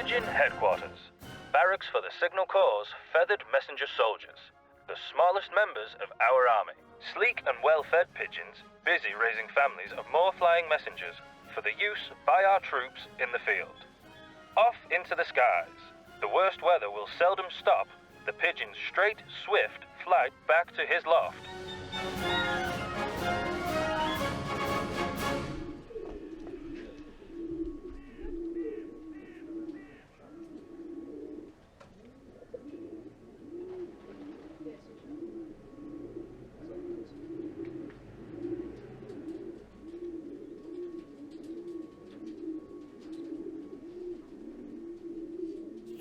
Pigeon Headquarters. Barracks for the Signal Corps' feathered messenger soldiers, the smallest members of our army. Sleek and well-fed pigeons, busy raising families of more flying messengers for the use by our troops in the field. Off into the skies. The worst weather will seldom stop the pigeon's straight, swift flight back to his loft.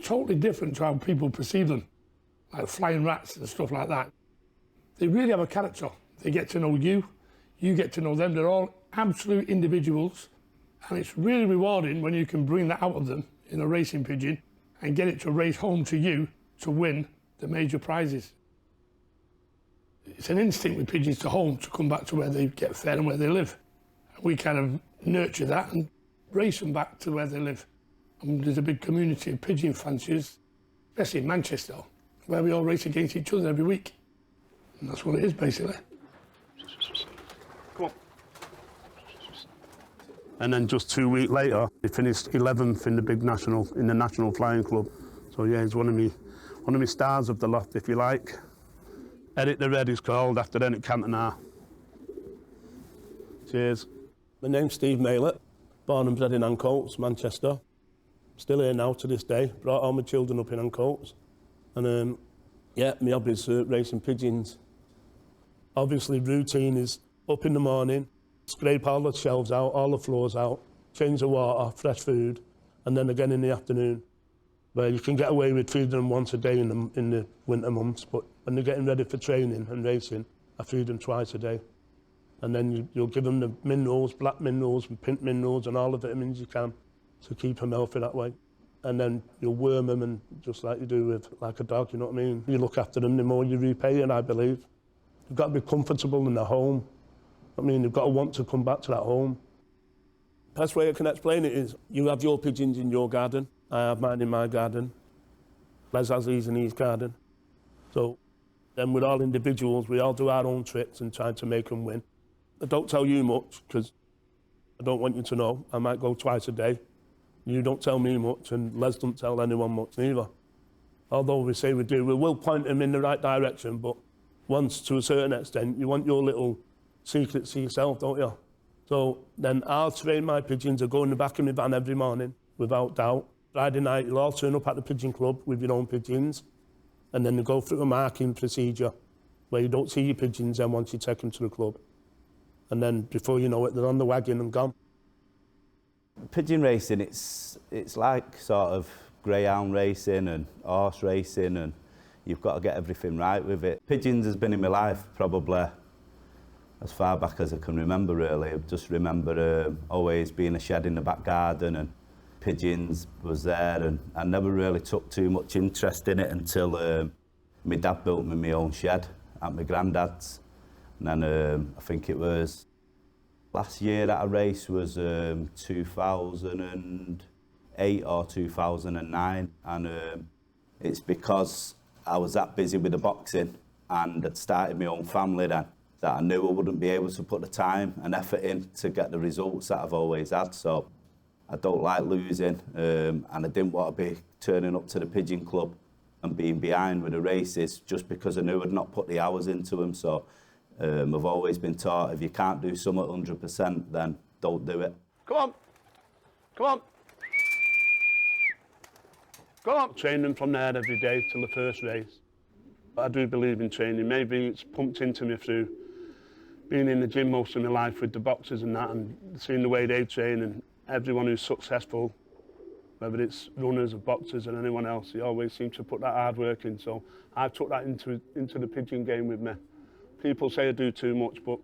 Totally different to how people perceive them, like flying rats and stuff like that. They really have a character. They get to know you, you get to know them. They're all absolute individuals, and it's really rewarding when you can bring that out of them in a racing pigeon and get it to race home to you to win the major prizes. It's an instinct with pigeons to home, to come back to where they get fed and where they live. We kind of nurture that and race them back to where they live. And there's a big community of pigeon fanciers, especially in Manchester, where we all race against each other every week. And that's what it is, basically. Come on. And then just 2 weeks later, he finished 11th in the big national, in the National Flying Club. So yeah, he's one of my stars of the lot, if you like. Eric the Red is called after Eric Cantona. Cheers. My name's Steve MAYLETT, born and bred in Ancoats, Manchester. Still here now to this day. Brought all my children up in Ancoats. And yeah, my hobby is racing pigeons. Obviously, routine is up in the morning, scrape all the shelves out, all the floors out, change the water, fresh food, and then again in the afternoon. Where you can get away with feeding them once a day in the winter months, but when they're getting ready for training and racing, I feed them twice a day. And then you'll give them the minerals, black minerals and pink minerals and all the vitamins you can to keep them healthy that way. And then you'll worm them, and just like you do with like a dog, you know what I mean? You look after them, the more you repay it, I believe. You've got to be comfortable in their home. I mean, you've got to want to come back to that home. Best way I can explain it is, you have your pigeons in your garden, I have mine in my garden, Les has his in his garden. So then we're all individuals, we all do our own tricks and try to make them win. I don't tell you much, because I don't want you to know. I might go twice a day. You don't tell me much, and Les don't tell anyone much neither. Although we say we do, we will point them in the right direction, but once, to a certain extent, you want your little secrets to yourself, don't you? So then I'll train my pigeons to go in the back of my van every morning, without doubt. Friday night, you'll all turn up at the pigeon club with your own pigeons, and then you go through a marking procedure where you don't see your pigeons then once you take them to the club. And then before you know it, they're on the wagon and gone. Pigeon racing, it's like sort of greyhound racing and horse racing, and you've got to get everything right with it. Pigeons has been in my life probably as far back as I can remember, really. I just remember always being a shed in the back garden, and pigeons was there, and I never really took too much interest in it until my dad built me my own shed at my granddad's. And then I think it was last year that I raced was 2008 or 2009, and it's because I was that busy with the boxing and had started my own family then that I knew I wouldn't be able to put the time and effort in to get the results that I've always had. So I don't like losing, and I didn't want to be turning up to the Pigeon Club and being behind with the races just because I knew I'd not put the hours into them. So I've always been taught, if you can't do something 100%, then don't do it. Come on. Come on. Go on. Train them from there every day till the first race. I do believe in training. Maybe it's pumped into me through being in the gym most of my life with the boxers and that, and seeing the way they train, and everyone who's successful, whether it's runners or boxers or anyone else, they always seem to put that hard work in. So I took that into the pigeon game with me. People say I do too much, but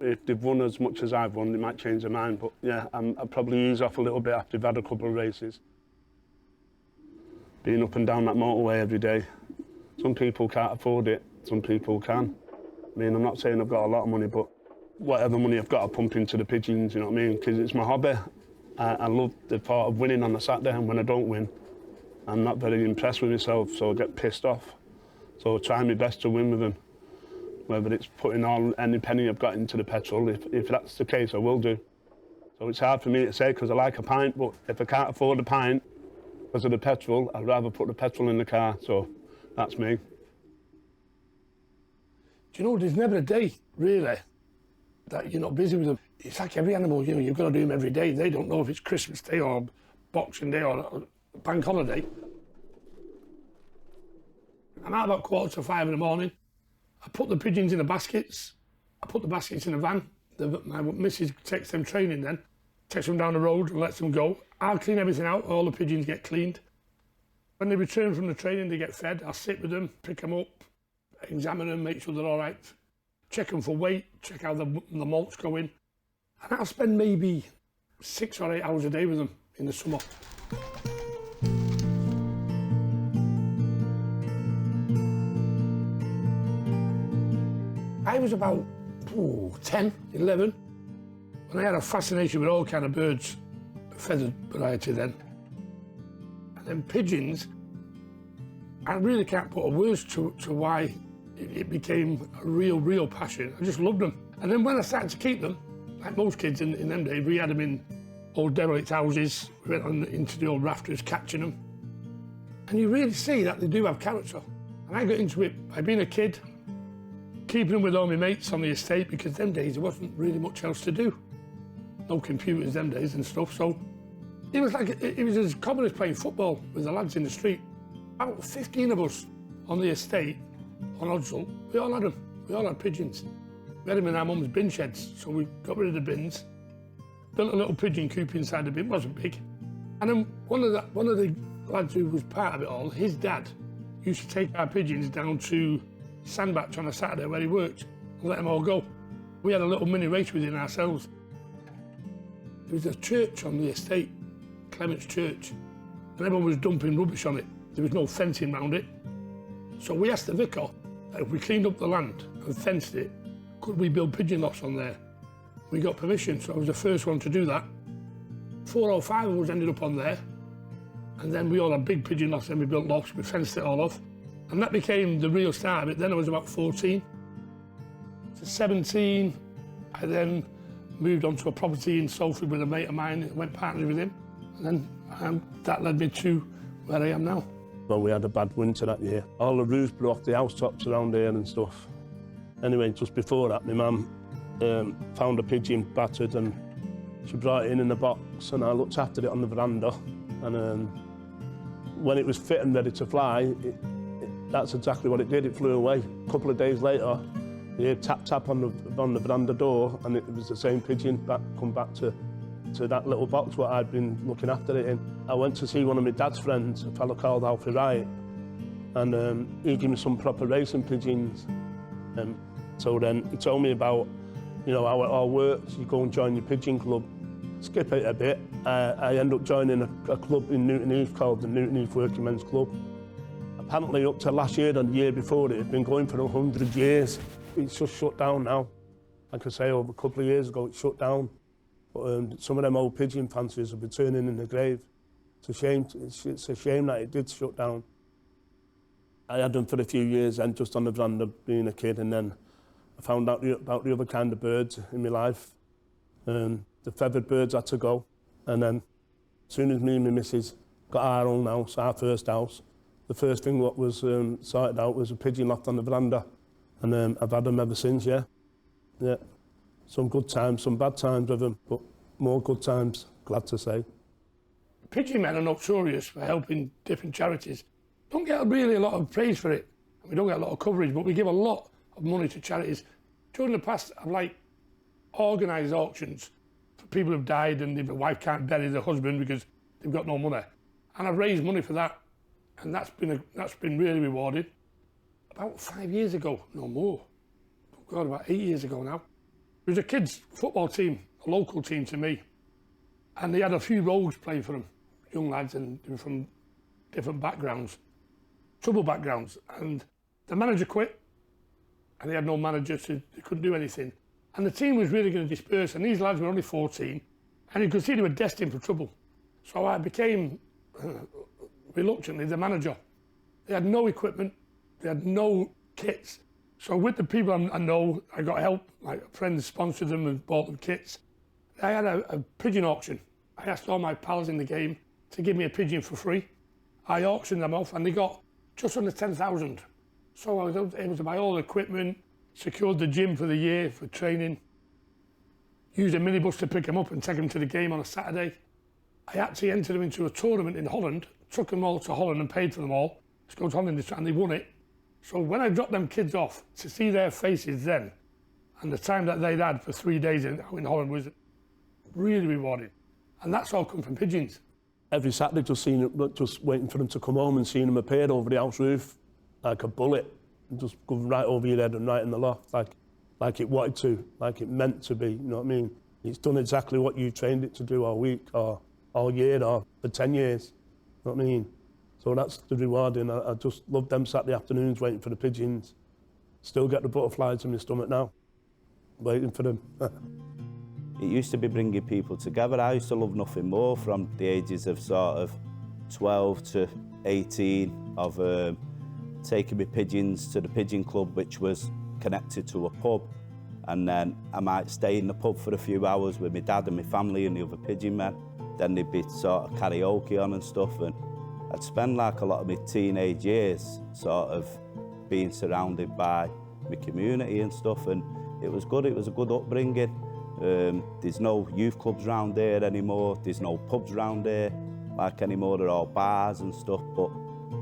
if they've run as much as I've run, they might change their mind. But yeah, I'll probably ease off a little bit after I've had a couple of races. Being up and down that motorway every day, some people can't afford it, some people can. I mean, I'm not saying I've got a lot of money, but whatever money I've got, I pump into the pigeons, you know what I mean? Because it's my hobby. I love the thought of winning on a Saturday, and when I don't win, I'm not very impressed with myself, so I get pissed off. So I try my best to win with them, whether it's putting any penny I've got into the petrol. If that's the case, I will do. So it's hard for me to say because I like a pint, but if I can't afford a pint because of the petrol, I'd rather put the petrol in the car. So that's me. Do you know, there's never a day, really, that you're not busy with them. It's like every animal, you know, you've got to do them every day. They don't know if it's Christmas Day or Boxing Day or bank holiday. I'm out about 4:45 in the morning. I put the pigeons in the baskets. I put the baskets in the van. My missus takes them training then, takes them down the road and lets them go. I'll clean everything out, all the pigeons get cleaned. When they return from the training, they get fed. I'll sit with them, pick them up, examine them, make sure they're all right, check them for weight, check how the malt's going. And I'll spend maybe 6 or 8 hours a day with them in the summer. I was about 10, 11, when I had a fascination with all kind of birds, feathered variety then. And then pigeons, I really can't put a words to why it became a real passion. I just loved them. And then when I started to keep them, like most kids in them days, we had them in old derelict houses, we went into the old rafters catching them. And you really see that they do have character. And I got into it by being a kid, keeping them with all my mates on the estate, because them days there wasn't really much else to do. No computers them days and stuff, so it was as common as playing football with the lads in the street. About 15 of us on the estate, on Oddsall, we all had them. We all had pigeons. We had them in our mum's bin sheds, so we got rid of the bins, built a little pigeon coop inside the bin, it wasn't big. And then one of the lads who was part of it all, his dad, used to take our pigeons down to Sandbach on a Saturday where he worked and let them all go. We had a little mini race within ourselves. There was a church on the estate, Clement's Church, and everyone was dumping rubbish on it. There was no fencing around it. So we asked the vicar that if we cleaned up the land and fenced it, could we build pigeon lofts on there? We got permission, so I was the first one to do that. 4 or 5 of us ended up on there, and then we all had big pigeon lofts, and we built lofts, we fenced it all off. And that became the real start of it. Then I was about 14. To 17, I then moved on to a property in Salford with a mate of mine and went partners with him. And then that led me to where I am now. Well, we had a bad winter that year. All the roofs broke, the housetops around here and stuff. Anyway, just before that, my mum found a pigeon battered and she brought it in a box and I looked after it on the veranda. And when it was fit and ready to fly, that's exactly what it did. It flew away. A couple of days later, you heard tap on the veranda door, and it was the same pigeon come back to that little box what I'd been looking after it in. I went to see one of my dad's friends, a fellow called Alfie Wright, and he gave me some proper racing pigeons. So then he told me about, you know, how it all works. You go and join your pigeon club. Skip it a bit. I ended up joining a club in Newton Heath called the Newton Heath Working Men's Club. Apparently up to last year and the year before it had been going for 100 years. It's just shut down now. Like I say, over a couple of years ago it shut down. But some of them old pigeon fanciers will be turning in the grave. It's a shame. It's a shame that it did shut down. I had them for a few years and just on the veranda being a kid, and then I found out about the other kind of birds in my life. The feathered birds had to go, and then as soon as me and my missus got our own house, our first house, the first thing what was sorted out was a pigeon loft on the veranda, and I've had them ever since, yeah. Some good times, some bad times with them, but more good times, glad to say. Pigeon men are notorious for helping different charities. Don't get really a lot of praise for it, and we don't get a lot of coverage, but we give a lot of money to charities. During the past, I've organised auctions for people who've died and their wife can't bury their husband because they've got no money, and I've raised money for that, and that's been really rewarding. About 5 years ago, no more. Oh God, about 8 years ago now. There was a kids' football team, a local team to me, and they had a few rogues playing for them, young lads, and they were from different backgrounds, trouble backgrounds, and the manager quit, and they had no manager, so they couldn't do anything. And the team was really going to disperse, and these lads were only 14, And you could see they were destined for trouble. So I became, reluctantly, the manager. They had no equipment, they had no kits. So with the people I know, I got help, like friends sponsored them and bought them kits. I had a pigeon auction. I asked all my pals in the game to give me a pigeon for free. I auctioned them off and they got just under 10,000. So I was able to buy all the equipment, secured the gym for the year for training, used a minibus to pick them up and take them to the game on a Saturday. I actually entered them into a tournament in Holland, took them all to Holland and paid for them all. Let's go to Holland and they won it. So when I dropped them kids off, to see their faces then, and the time that they'd had for 3 days in Holland was really rewarding. And that's all come from pigeons. Every Saturday just waiting for them to come home and seeing them appear over the house roof like a bullet, and just go right over your head and right in the loft, like it wanted to, like it meant to be, you know what I mean? It's done exactly what you trained it to do all week or all year or for 10 years, you know what I mean? So that's the rewarding. I just love them Saturday afternoons waiting for the pigeons. Still get the butterflies in my stomach now, waiting for them. It used to be bringing people together. I used to love nothing more from the ages of sort of 12 to 18 of taking my pigeons to the pigeon club, which was connected to a pub. And then I might stay in the pub for a few hours with my dad and my family and the other pigeon men. Then there'd be sort of karaoke on and stuff. And I'd spend like a lot of my teenage years sort of being surrounded by my community and stuff. And it was good. It was a good upbringing. There's no youth clubs around here anymore. There's no pubs around here like anymore. They're all bars and stuff. But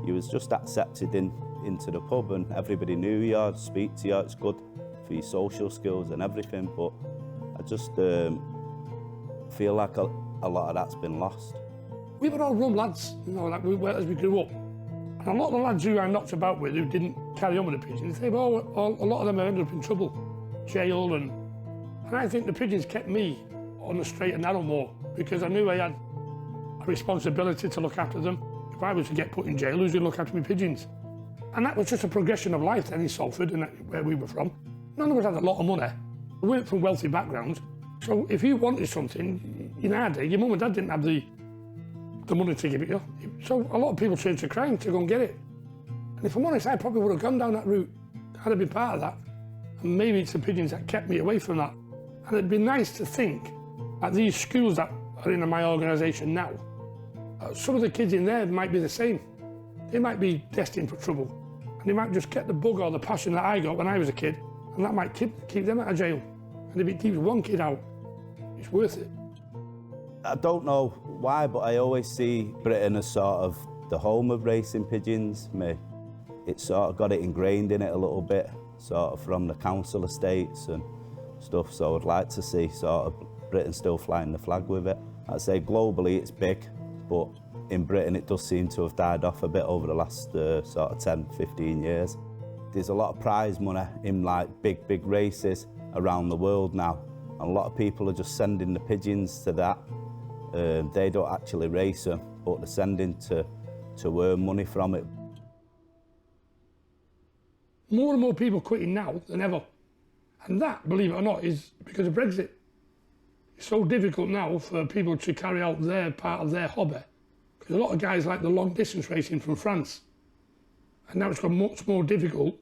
you was just accepted into the pub and everybody knew you, I'd speak to you. It's good for your social skills and everything. But I just feel like a lot of that's been lost. We were all rum lads, you know, like as we grew up. And a lot of the lads who I knocked about with who didn't carry on with the pigeons, a lot of them have ended up in trouble, jail, and I think the pigeons kept me on the straight and narrow more because I knew I had a responsibility to look after them. If I was to get put in jail, who's going to look after my pigeons? And that was just a progression of life then in Salford and where we were from. None of us had a lot of money. We weren't from wealthy backgrounds. So if you wanted something, in our day, your mum and dad didn't have the money to give it you. So a lot of people turned to crime to go and get it. And if I'm honest, I probably would have gone down that route. I'd have been part of that. And maybe it's the pigeons that kept me away from that. And it'd be nice to think that these schools that are in my organisation now, some of the kids in there might be the same. They might be destined for trouble. And they might just get the bug or the passion that I got when I was a kid, and that might keep them out of jail. And if it keeps one kid out, it's worth it. I don't know why, but I always see Britain as sort of the home of racing pigeons. It's sort of got it ingrained in it a little bit, sort of from the council estates and stuff. So I'd like to see sort of Britain still flying the flag with it. I'd say globally it's big, but in Britain it does seem to have died off a bit over the last sort of 10, 15 years. There's a lot of prize money in like big races around the world now. And a lot of people are just sending the pigeons to that. They don't actually race them, but they're sending to earn money from it. More and more people quitting now than ever. And that, believe it or not, is because of Brexit. It's so difficult now for people to carry out their part of their hobby. Because a lot of guys like the long distance racing from France. And now it's got much more difficult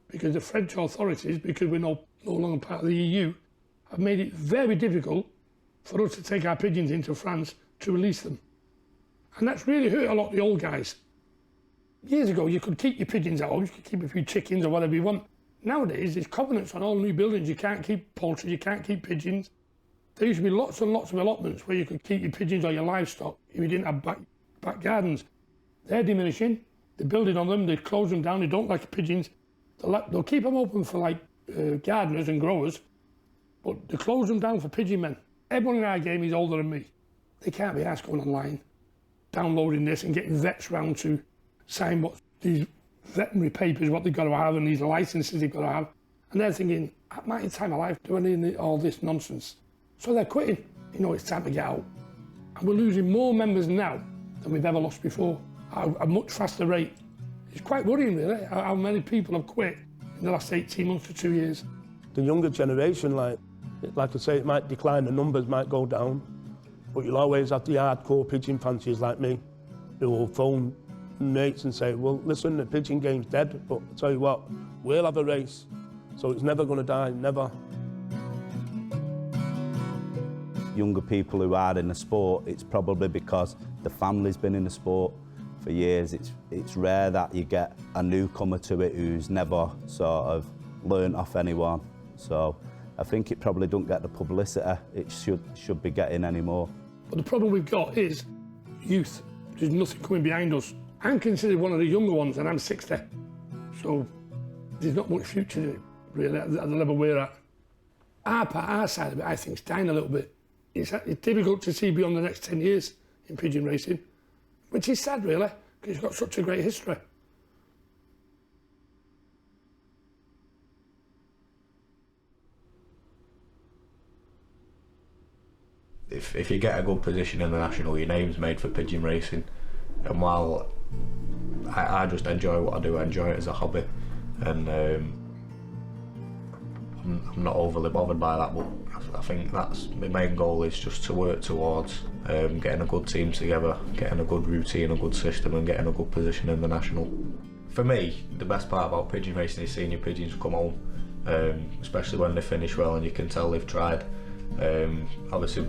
because the French authorities, because we're no longer part of the EU, have made it very difficult for us to take our pigeons into France to release them. And that's really hurt a lot of the old guys. Years ago, you could keep your pigeons at home, you could keep a few chickens or whatever you want. Nowadays, there's covenants on all new buildings. You can't keep poultry, you can't keep pigeons. There used to be lots and lots of allotments where you could keep your pigeons or your livestock if you didn't have back gardens. They're diminishing. They're building on them, they close them down, they don't like the pigeons. They'll keep them open for like gardeners and growers, but they close them down for pigeon men. Everyone in our game is older than me. They can't be asked going online, downloading this and getting vets round to sign what these veterinary papers, what they've got to have, and these licences they've got to have. And they're thinking, at my time of life, do I need all this nonsense? So they're quitting. You know, it's time to get out. And we're losing more members now than we've ever lost before, at a much faster rate. It's quite worrying, really, how many people have quit in the last 18 months to 2 years. The younger generation, like I say, it might decline, the numbers might go down, But you'll always have the hardcore pigeon fanciers like me who will phone mates and say, well, listen, the pigeon game's dead, but I'll tell you what, we'll have a race. So it's never going to die, never. Younger people who are in the sport, it's probably because the family's been in the sport for years. It's rare that you get a newcomer to it who's never sort of learnt off anyone. So I think it probably don't get the publicity it should be getting anymore. But the problem we've got is youth. There's nothing coming behind us. I'm considered one of the younger ones and I'm 60. So there's not much future in it, really, at the level we're at. Our side of it, I think, is dying a little bit. It's difficult to see beyond the next 10 years in pigeon racing, which is sad, really, because it's got such a great history. If you get a good position in the national, your name's made for pigeon racing. And while I just enjoy what I do, I enjoy it as a hobby, and I'm not overly bothered by that, but I think that's my main goal, is just to work towards getting a good team together, getting a good routine, a good system, and getting a good position in the national. For me, the best part about pigeon racing is seeing your pigeons come home, especially when they finish well and you can tell they've tried. Obviously,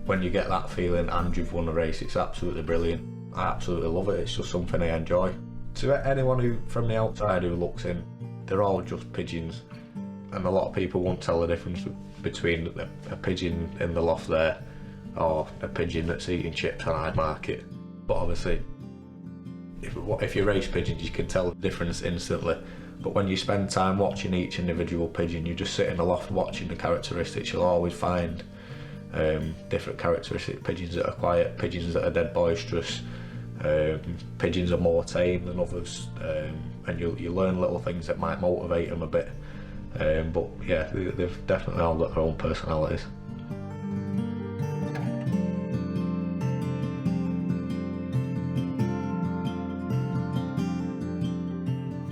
when you get that feeling and you've won a race, it's absolutely brilliant. I absolutely love it. It's just something I enjoy. To anyone who from the outside who looks in, they're all just pigeons, and a lot of people won't tell the difference between a pigeon in the loft there or a pigeon that's eating chips on Hyde Market. But obviously, if you race pigeons, you can tell the difference instantly. But when you spend time watching each individual pigeon, you just sit in the loft watching the characteristics. You'll always find different characteristics. Pigeons that are quiet, pigeons that are dead boisterous, pigeons are more tame than others, and you learn little things that might motivate them a bit. But yeah, they've definitely all got their own personalities.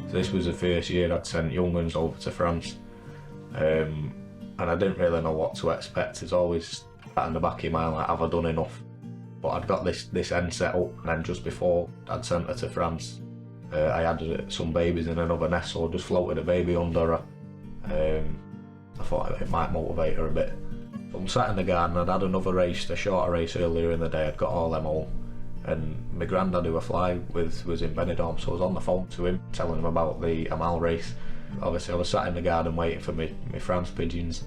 So this was the first year I'd sent young ones over to France, and I didn't really know what to expect. There's always that in the back of your mind, like, have I done enough? But I'd got this end set up, and then just before I'd sent her to France, I had some babies in another nest, so I just floated a baby under her. I thought it might motivate her a bit. So I'm sat in the garden, I'd had another race, a shorter race earlier in the day, I'd got all them home, and my granddad who I fly with was in Benidorm, so I was on the phone to him, telling him about the Amal race. Obviously I was sat in the garden waiting for my France pigeons,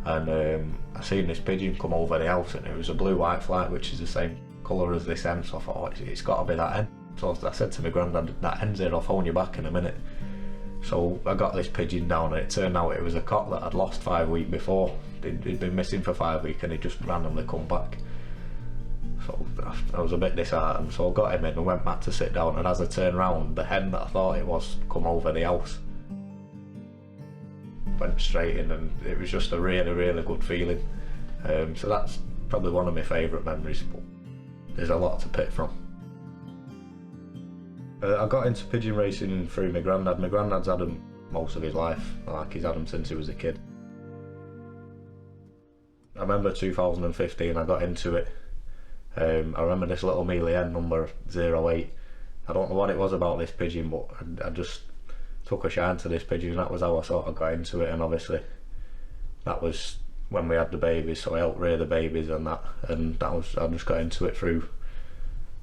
and I seen this pigeon come over the house, and it was a blue-white flight, which is the same colour as this hen, so I thought, oh, it's got to be that hen. So I said to my granddad, that hen's here, I'll phone you back in a minute. So I got this pigeon down, and it turned out it was a cock that I'd lost 5 weeks before. He'd been missing for 5 weeks, and he'd just randomly come back. So I was a bit disheartened, so I got him in and went back to sit down, and as I turned round, the hen that I thought it was come over the house. Went straight in, and it was just a really, really good feeling. So that's probably one of my favourite memories, but there's a lot to pick from. I got into pigeon racing through my granddad. My granddad's had them most of his life, like he's had them since he was a kid. I remember 2015 I got into it. I remember this little mealy hen, number 08. I don't know what it was about this pigeon, but I just took a shine to this pigeon. That was how I sort of got into it, and obviously that was when we had the babies, so I helped rear the babies and that I just got into it through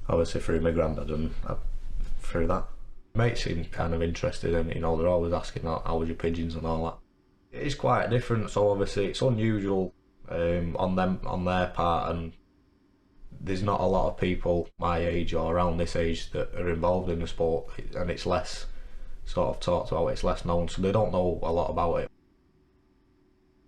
my granddad, and through that. Mates seemed kind of interested in it, you know, they're always asking how was your pigeons and all that. It is quite different, so obviously it's unusual on their part, and there's not a lot of people my age or around this age that are involved in the sport, and it's less sort of talked about, it's less known, so they don't know a lot about it.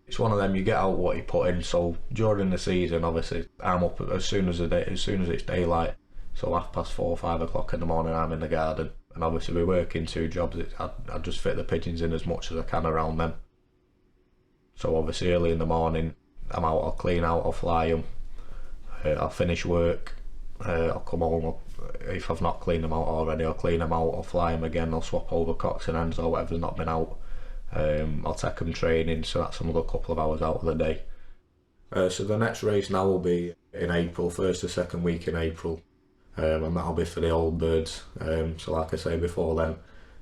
It's one of them, you get out what you put in. So during the season, obviously I'm up as soon as it's daylight, so 4:30, 5 o'clock in the morning I'm in the garden, and obviously we work in 2 jobs. I just fit the pigeons in as much as I can around them. So obviously early in the morning I'm out, I'll clean out, I'll fly them, I'll finish work, I'll come home, if I've not cleaned them out already, I'll clean them out, I'll fly them again, I'll swap over cocks and hens or whatever's not been out. I'll take them training, so that's another couple of hours out of the day. So the next race now will be in April, first or second week in April, and that'll be for the old birds. So like I say before then,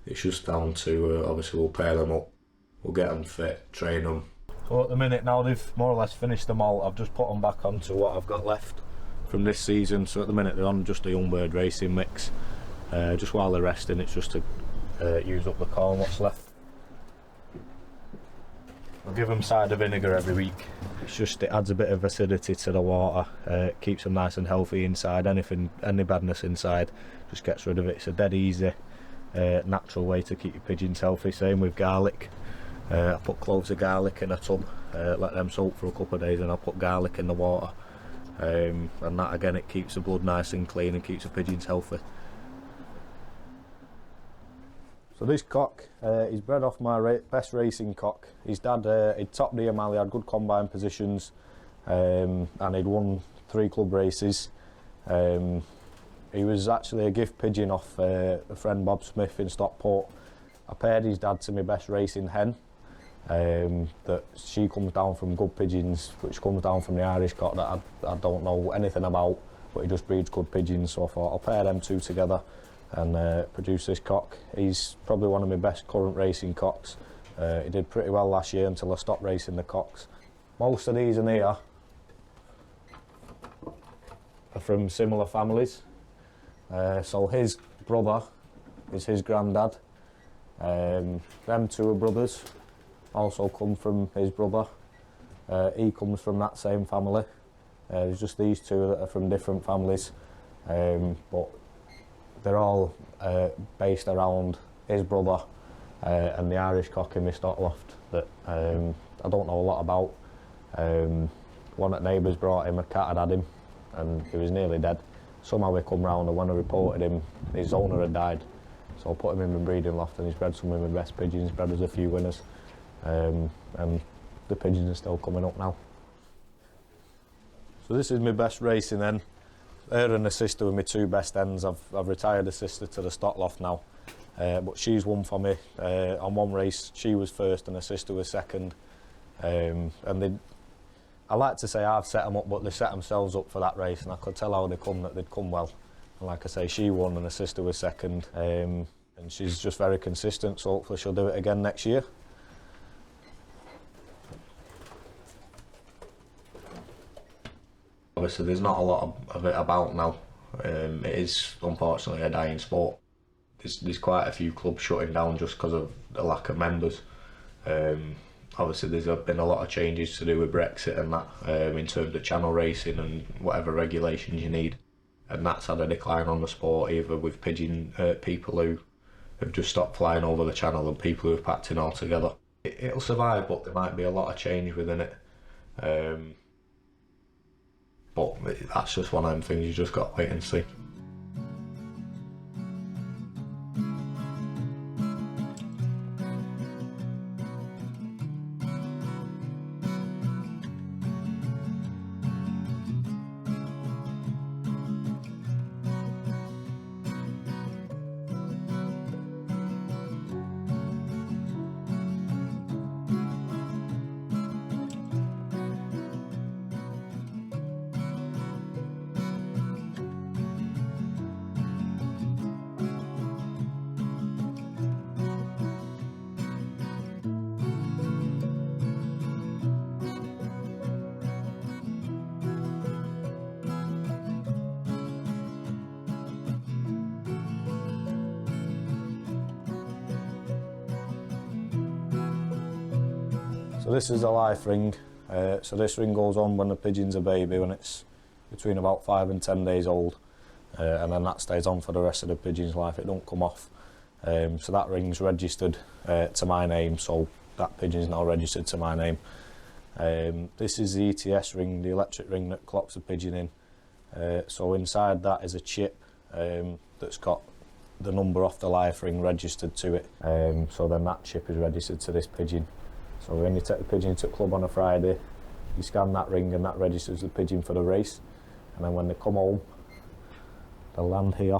it's just down to, obviously we'll pair them up, we'll get them fit, train them. So at the minute now they've more or less finished them all, I've just put them back onto what I've got left from this season. So at the minute they're on just a young bird racing mix. Just while they're resting, it's just to use up the corn what's left. I'll give them cider vinegar every week. It adds a bit of acidity to the water, keeps them nice and healthy inside. Any badness inside, just gets rid of it. It's a dead easy, natural way to keep your pigeons healthy. Same with garlic. I put cloves of garlic in a tub, let them soak for a couple of days, and I'll put garlic in the water. And that again, it keeps the blood nice and clean and keeps the pigeons healthy. So this cock, he's bred off my best racing cock. His dad, he'd topped the O'Malley, had good combine positions, and he'd won 3 club races. He was actually a gift pigeon off a friend Bob Smith in Stockport. I paired his dad to my best racing hen. That she comes down from good pigeons, which comes down from the Irish cock that I don't know anything about, but he just breeds good pigeons. So I thought I'll pair them two together and produce this cock. He's probably one of my best current racing cocks. He did pretty well last year until I stopped racing the cocks. Most of these in here are from similar families. So his brother is his granddad. Them two are brothers, also come from his brother. He comes from that same family. There's just these two that are from different families, but they're all based around his brother and the Irish cock in my stock loft that I don't know a lot about. One of the neighbours brought him, a cat had him, and he was nearly dead. Somehow he come round, and when I reported him, his owner had died. So I put him in my breeding loft, and he's bred some of my best pigeons, bred us a few winners, and the pigeons are still coming up now. So this is my best racing hen. Her and the sister were my two best hens. I've retired the sister to the stock loft now, but she's won for me. On one race she was first and her sister was second, and I like to say I've set them up, but they set themselves up for that race, and I could tell how they come, that they'd come well. And like I say, she won and her sister was second, and she's just very consistent, so hopefully she'll do it again next year. Obviously there's not a lot of it about now. It is unfortunately a dying sport. There's quite a few clubs shutting down just because of the lack of members. Obviously there's been a lot of changes to do with Brexit and that, in terms of channel racing and whatever regulations you need. And that's had a decline on the sport, either with pigeon people who have just stopped flying over the channel and people who have packed in altogether. It'll survive, but there might be a lot of change within it. But that's just one of them things you just got to wait and see. So this is a life ring. So this ring goes on when the pigeon's a baby, when it's between about 5 and 10 days old, and then that stays on for the rest of the pigeon's life. It don't come off. So that ring's registered to my name, so that pigeon's now registered to my name. This is the ETS ring, the electric ring that clocks the pigeon in. So inside that is a chip that's got the number off the life ring registered to it. So then that chip is registered to this pigeon. So when you take the pigeon to the club on a Friday, you scan that ring and that registers the pigeon for the race. And then when they come home, they'll land here,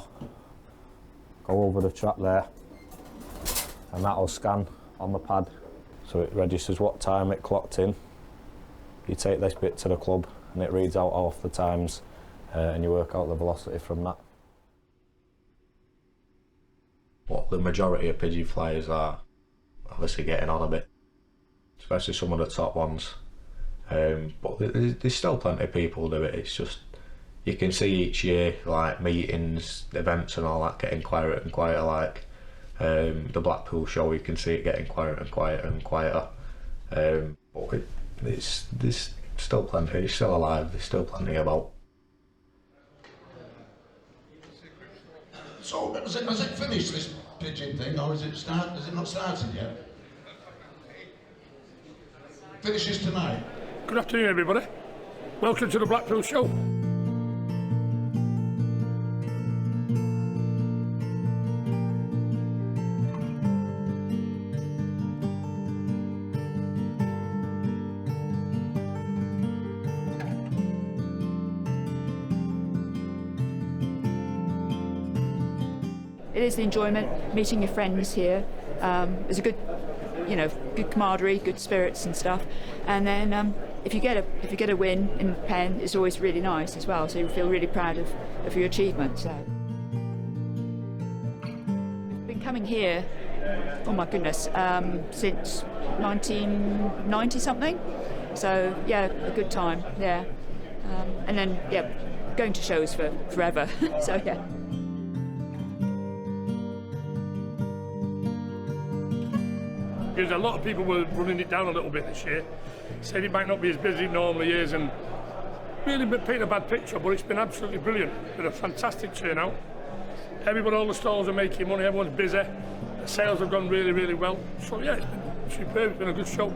go over the track there, and that'll scan on the pad. So it registers what time it clocked in, you take this bit to the club and it reads out off the times and you work out the velocity from that. What the majority of pigeon flyers are obviously getting on a bit, especially some of the top ones. But there's still plenty of people do it. It's just, you can see each year, like meetings, events and all that, getting quieter and quieter. Like the Blackpool show, you can see it getting quieter and quieter and quieter. But there's still plenty, it's still alive, there's still plenty about. So has it finished, this pigeon thing, or has it not started yet? Finishes tonight. Good afternoon, everybody. Welcome to the Blackpool show. It is the enjoyment, meeting your friends here. There's a good, good camaraderie, good spirits and stuff. And then if you get a win in pen, it's always really nice as well. So you feel really proud of your achievement. So we've been coming here, oh my goodness, since 1990 something. So yeah, a good time. Yeah, and then going to shows for forever. So yeah. Because a lot of people were running it down a little bit this year, said it might not be as busy as it normally is, and really painting a bad picture, but it's been absolutely brilliant. It's been a fantastic turnout. Everybody, all the stalls are making money, everyone's busy, the sales have gone really, really well. So yeah, it's been superb, it's been a good show.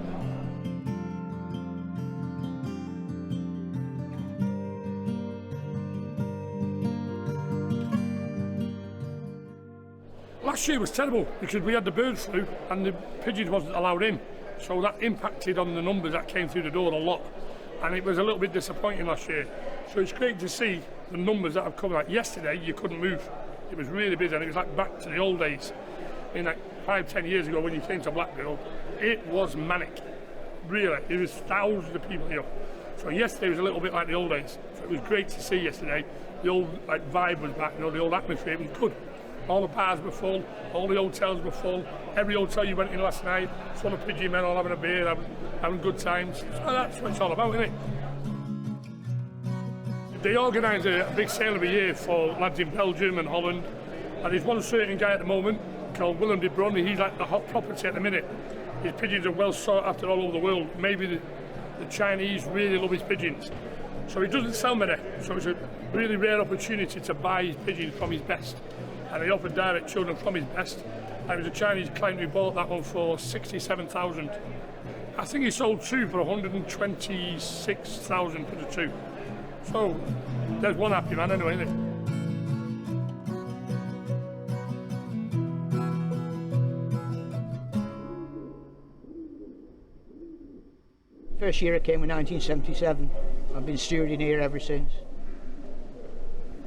Last year was terrible because we had the bird flu and the pigeons wasn't allowed in, so that impacted on the numbers that came through the door a lot, and it was a little bit disappointing last year. So it's great to see the numbers that have come. Like yesterday, you couldn't move. It was really busy, and it was like back to the old days. In like 5-10 years ago when you came to Blackpool, it was manic. Really, there was thousands of people here. So yesterday was a little bit like the old days. So it was great to see yesterday. The old vibe was back. The old atmosphere was good. All the bars were full, all the hotels were full. Every hotel you went in last night, full of pigeon men all having a beer, having good times. So that's what it's all about, isn't it? They organise a big sale every year for lads in Belgium and Holland. And there's one certain guy at the moment called Willem de Bron. He's like the hot property at the minute. His pigeons are well sought after all over the world. Maybe the Chinese really love his pigeons. So he doesn't sell many. So it's a really rare opportunity to buy his pigeons from his best. And he offered direct children from his best. And it was a Chinese client who bought that one for 67,000. I think he sold two for 126,000 for the two. So there's one happy man anyway, isn't it? First year I came in 1977. I've been stewarding here ever since.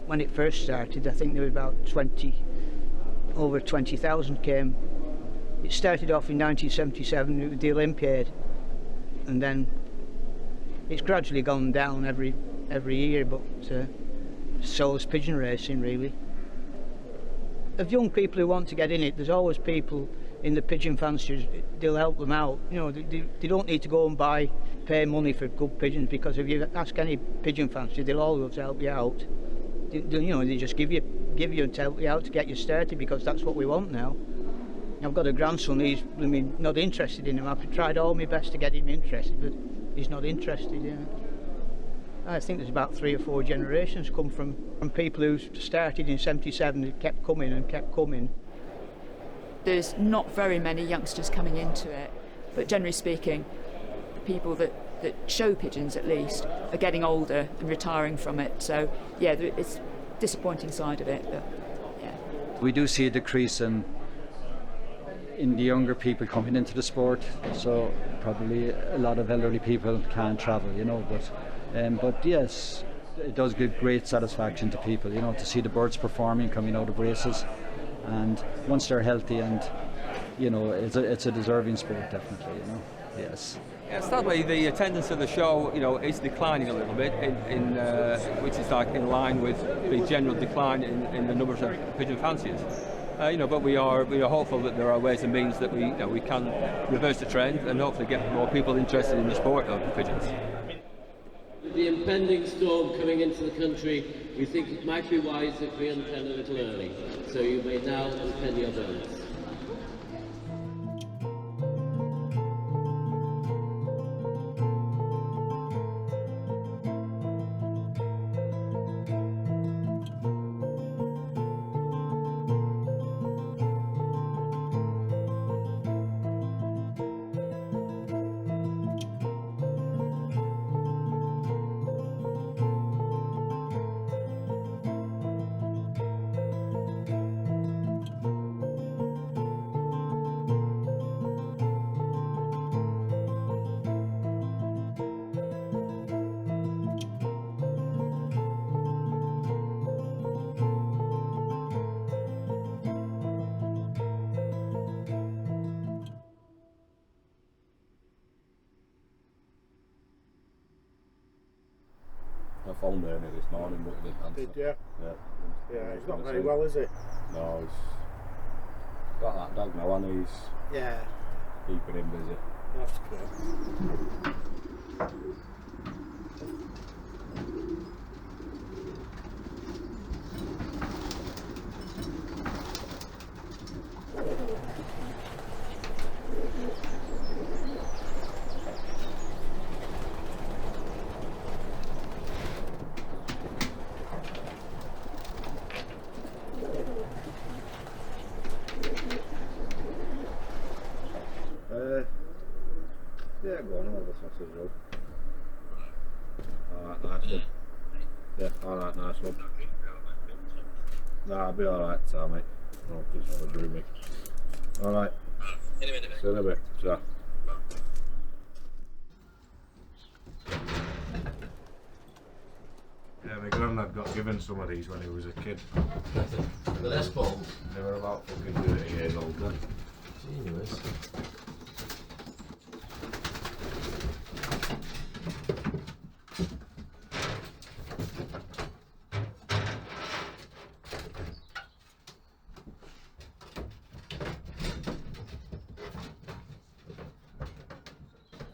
When it first started, I think there were about over 20,000 came. It started off in 1977 with the Olympiad, and then it's gradually gone down every year, but so has pigeon racing really. Of young people who want to get in it, there's always people in the pigeon fanciers, they'll help them out. They don't need to go and pay money for good pigeons, because if you ask any pigeon fancier, they'll always help you out. They just give you and help you out to get you started, because that's what we want now. I've got a grandson, he's not interested in them. I've tried all my best to get him interested, but he's not interested. I think there's about 3 or 4 generations come from people who started in 77 and kept coming and kept coming. There's not very many youngsters coming into it, but generally speaking, people that show pigeons at least are getting older and retiring from it. So yeah, it's disappointing side of it, but yeah. We do see a decrease in the younger people coming into the sport, so probably a lot of elderly people can't travel, but yes, it does give great satisfaction to people, to see the birds performing, coming out of races, and once they're healthy, and it's a deserving sport, definitely, yes. Yeah, sadly, the attendance of the show, is declining a little bit, which is like in line with the general decline in the numbers of pigeon fanciers. But we are hopeful that there are ways and means that we can reverse the trend and hopefully get more people interested in the sport of pigeons. With the impending storm coming into the country, we think it might be wise if we unpen a little early. So you may now unpen your birds. I phoned Ernie this morning, but he didn't answer. Did you? Yeah. Yeah, he's not very well, is he? No, he's got that dog now, and he's keeping him busy. That's good. Yeah, go on, all the sausage roll. Alright, nice one. Yeah, alright, nice one. Nah, I'll be alright, Tom, mate. Oh, just have a brew me. Alright. See you in a bit. Ta. Yeah, my granddad got given some of these when he was a kid. The Les Paul? They were about fucking 30 years old then. Genius.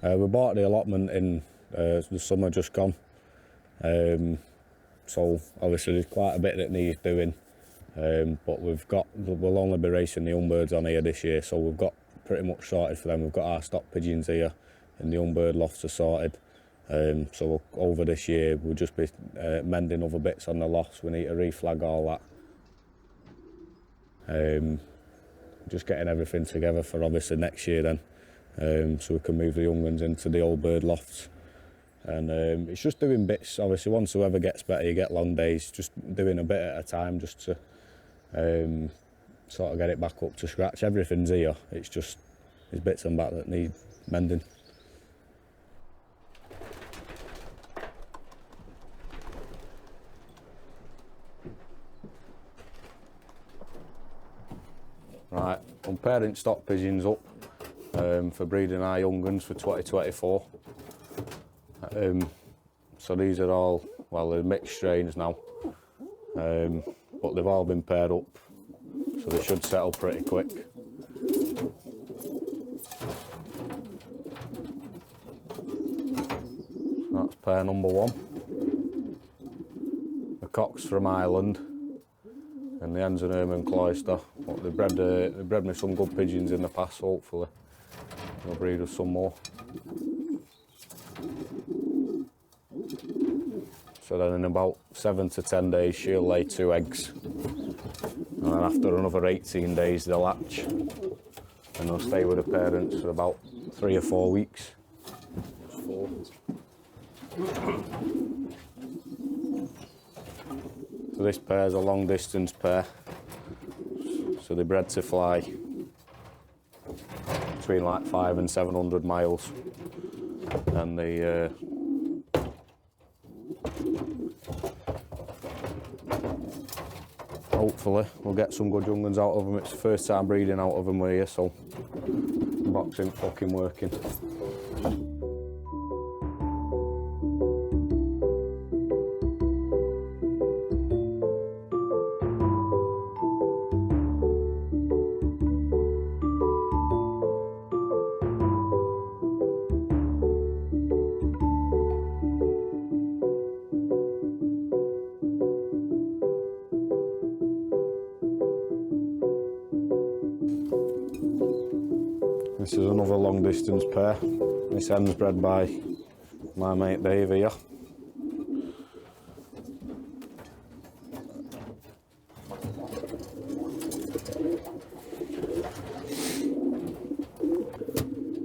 We bought the allotment in the summer just gone, so obviously there's quite a bit that needs doing, but we'll only be racing the young birds on here this year, so we've got pretty much sorted for them. We've got our stock pigeons here and the young bird lofts are sorted, so over this year we'll just be mending other bits on the lofts. We need to reflag all that, just getting everything together for obviously next year then. So we can move the young ones into the old bird lofts, and it's just doing bits. Obviously once the weather gets better you get long days, just doing a bit at a time just to sort of get it back up to scratch. Everything's here, it's just there's bits and back that need mending. Right, I'm pairing stock pigeons up for breeding our young ones for 2024. So these are all, well, they're mixed strains now, but they've all been paired up, so they should settle pretty quick. That's pair number one. The cocks from Ireland and the hens and ermine cloister. But they bred me some good pigeons in the past, hopefully they'll breed us some more. So then in about 7 to 10 days she'll lay 2 eggs, and then after another 18 days they'll hatch, and they'll stay with the parents for about 3 or 4 weeks. That's 4. So this pair is a long distance pair, so they're bred to fly between like 500 and 700 miles, and they hopefully we'll get some good young ones out of them. It's the first time breeding out of them here, so the box ain't fucking working. This is another long distance pair. This hen's bred by my mate Dave here.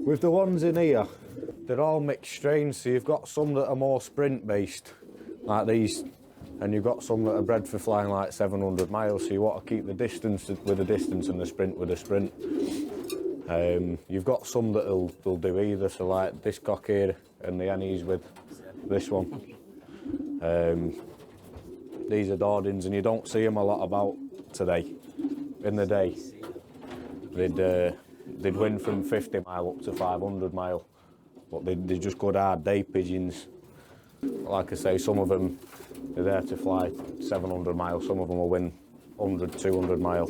With the ones in here, they're all mixed strains, so you've got some that are more sprint based, like these, and you've got some that are bred for flying like 700 miles, so you want to keep the distance with the distance and the sprint with the sprint. You've got some that will do either, so like this cock here and the hennies with this one. These are Dordins, and you don't see them a lot about today. In the day, they'd win from 50 mile up to 500 mile, but they're just good hard day pigeons. Like I say, some of them are there to fly 700 miles, some of them will win 100, 200 mile.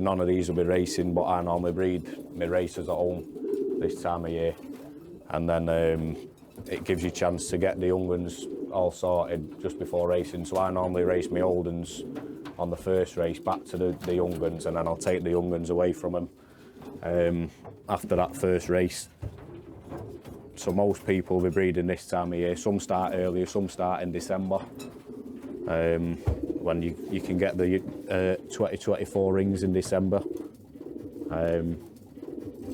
None of these will be racing, but I normally breed my racers at home this time of year, and then it gives you a chance to get the young ones all sorted just before racing. So I normally race my old ones on the first race back to the young ones, and then I'll take the young ones away from them after that first race. So most people will be breeding this time of year. Some start earlier, some start in December. When you can get the 2024 rings in December.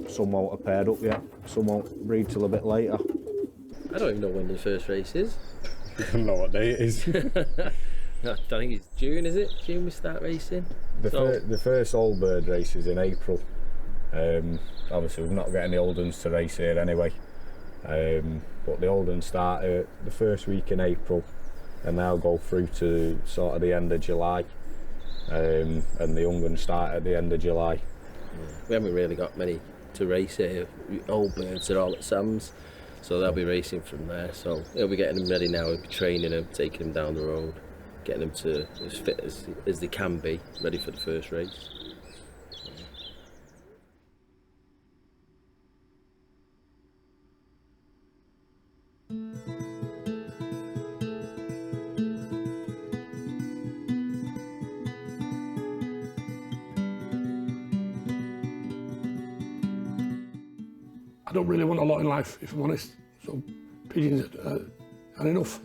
Some won't have paired up yet, some won't breed till a bit later. I don't even know when the first race is. I don't know what day it is. I think it's June, is it? June we start racing? The first old bird race is in April. Obviously we've not got any old ones to race here anyway. But the old ones start the first week in April, and they'll go through to sort of the end of July. And the young ones start at the end of July. We haven't really got many to race here. Old birds are all at Sam's, so they'll be racing from there. So he'll be getting them ready now, he'll be training them, taking them down the road, getting them to as fit as they can be, ready for the first race. I don't really want a lot in life, if I'm honest, so pigeons are enough.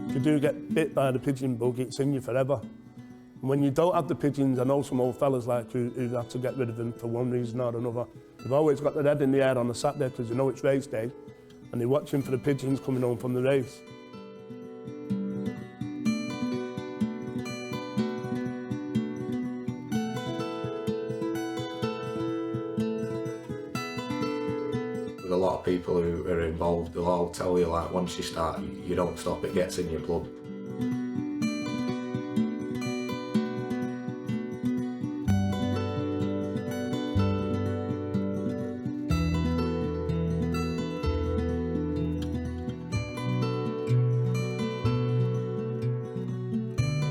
If you do get bit by the pigeon bug, it's in you forever. And when you don't have the pigeons, I know some old fellas like who have to get rid of them for one reason or another. They've always got their head in the air on a Saturday because they know it's race day, and they're watching for the pigeons coming home from the race. With a lot of people who are involved, they'll all tell you, like, once you start, you don't stop, it gets in your blood.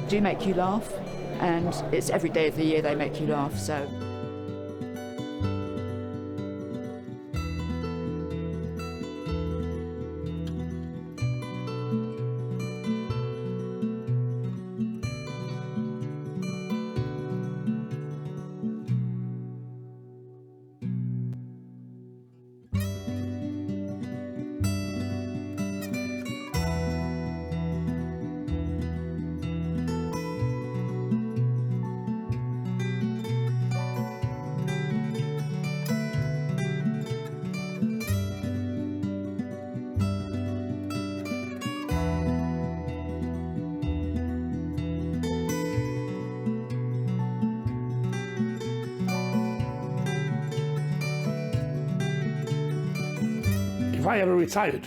Do make you laugh, and it's every day of the year they make you laugh, so. If I ever retired,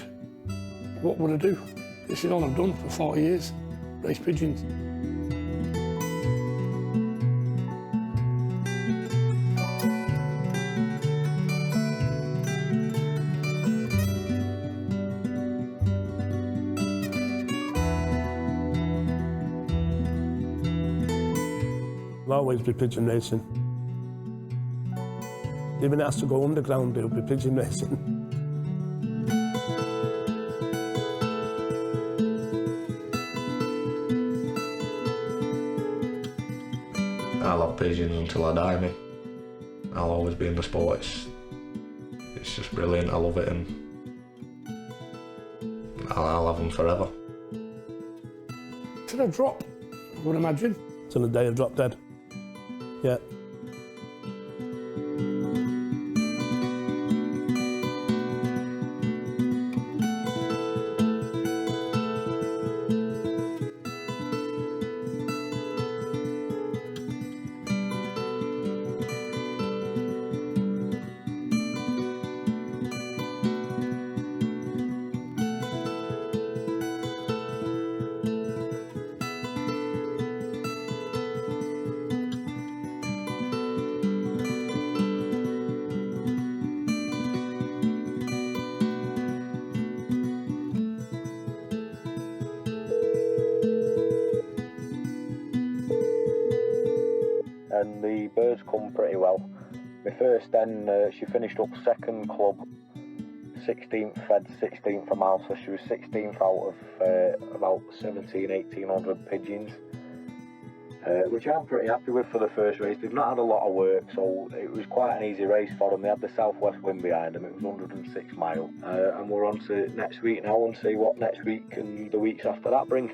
what would I do? This is all I've done for 40 years, race pigeons. It'll always be pigeon racing. Even if it has to go underground, it'll be pigeon racing. pigeons until I die, mate. I'll always be in the sport. It's just brilliant. I love it, and I'll have them forever. Till I drop, I would imagine. Till the day I drop dead. Yeah. And the birds come pretty well. My first hen, she finished up second club, 16th fed, 16th from house, so she was 16th out of about 1800 pigeons, which I'm pretty happy with for the first race. They've not had a lot of work, so it was quite an easy race for them. They had the southwest wind behind them, it was 106 mile, and we're on to next week now and see what next week and the weeks after that bring.